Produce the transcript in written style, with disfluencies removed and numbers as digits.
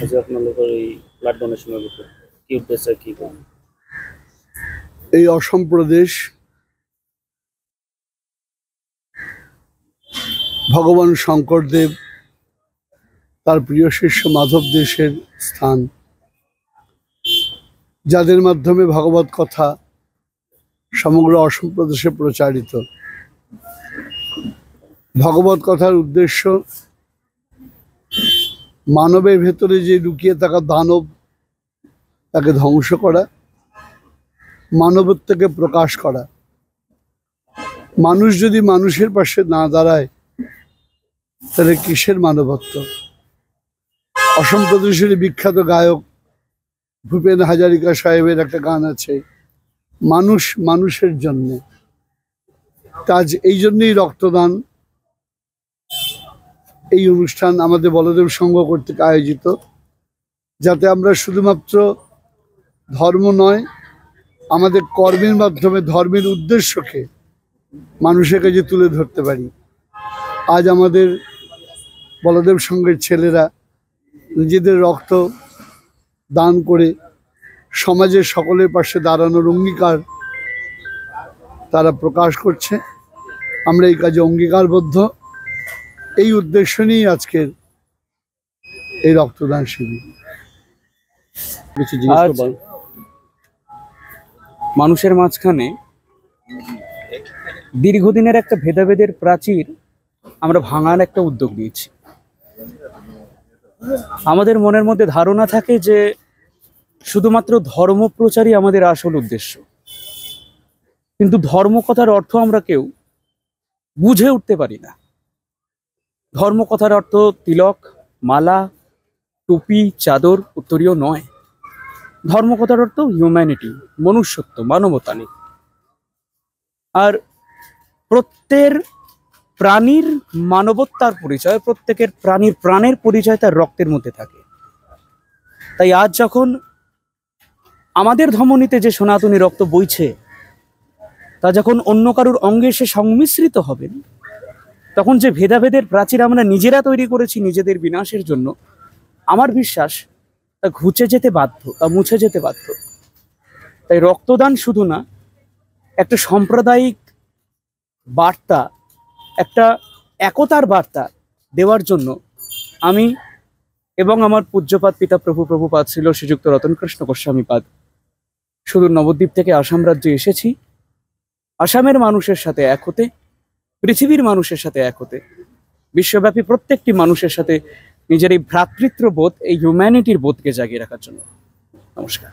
আজ আপনাদের এই ব্লাড ডোনেশনের উপর কি উদ্দেশ্য কি করেন? এই অসম প্রদেশ ভগবান শঙ্করদেব তার প্রিয় শিষ্য মাধব দেশের স্থান, যাদের মাধ্যমে ভগবত কথা সমগ্র অসম প্রদেশে প্রচারিত। ভগবত কথার উদ্দেশ্য মানবের ভেতরে যে লুকিয়ে থাকা দানব তাকে ধ্বংস করা, মানবত্বকে প্রকাশ করা। মানুষ যদি মানুষের পাশে না দাঁড়ায় তাহলে কিসের মানবত্ব? অসম প্রদেশের বিখ্যাত গায়ক ভূপেন হাজারিকা সাহেবের একটা গান আছে, মানুষ মানুষের জন্যে। আজ এই জন্যই রক্তদান এই অনুষ্ঠান আমাদের বলদেব সংঘ কর্তৃক আয়োজিত, যাতে আমরা শুধুমাত্র ধর্ম নয়, আমাদের কর্মের মাধ্যমে ধর্মের উদ্দেশ্যকে মানুষের কাছে তুলে ধরতে পারি। আজ আমাদের বলদেব সংঘের ছেলেরা নিজেদের রক্ত দান করে সমাজের সকলের পাশে দাঁড়ানোর অঙ্গীকার তারা প্রকাশ করছে। আমরা এই কাজে অঙ্গীকারবদ্ধ। এই উদ্দেশ্য নিয়েই আজকের এই রক্তদান শিবির। মানুষের মাঝখানে দীর্ঘদিনের একটা ভেদাভেদের প্রাচীর আমরা ভাঙার একটা উদ্যোগ নিয়েছি। আমাদের মনের মধ্যে ধারণা থাকে যে শুধুমাত্র ধর্ম প্রচারই আমাদের আসল উদ্দেশ্য, কিন্তু ধর্ম কথার অর্থ আমরা কেউ বুঝে উঠতে পারি না। ধর্ম কথার অর্থ তিলক, মালা, টুপি, চাদর, উত্তরীয় নয়। ধর্ম কথার অর্থ হিউম্যানিটি, মনুষ্যত্ব, মানবতা নেই। আর প্রত্যেক প্রাণীর মানবতার পরিচয়, প্রত্যেকের প্রাণীর প্রাণের পরিচয় তার রক্তের মধ্যে থাকে। তাই আজ যখন আমাদের ধমনীতে যে সনাতনী রক্ত বইছে, তা যখন অন্য কারুর অঙ্গে সে সংমিশ্রিত হবেন, তখন যে ভেদাভেদের প্রাচীর আমরা নিজেরা তৈরি করেছি নিজেদের বিনাশের জন্য, আমার বিশ্বাস তা ঘুচে যেতে বাধ্য, তা মুছে যেতে বাধ্য। তাই রক্তদান শুধু না, একটা সাম্প্রদায়িক বার্তা, একটা একতার বার্তা দেওয়ার জন্য আমি এবং আমার পূজ্যপাদ পিতা প্রভুপাদ ছিল শ্রীযুক্ত রতনকৃষ্ণ গোস্বামীপাদ সুদূর নবদ্বীপ থেকে আসাম রাজ্যে এসেছি, আসামের মানুষের সাথে এক হতে, পৃথিবীর মানুষের সাথে এক হতে, বিশ্বব্যাপী প্রত্যেকটি মানুষের সাথে নিজের এই ভ্রাতৃত্ব বোধ, এই হিউম্যানিটির বোধকে জাগিয়ে রাখার জন্য। নমস্কার।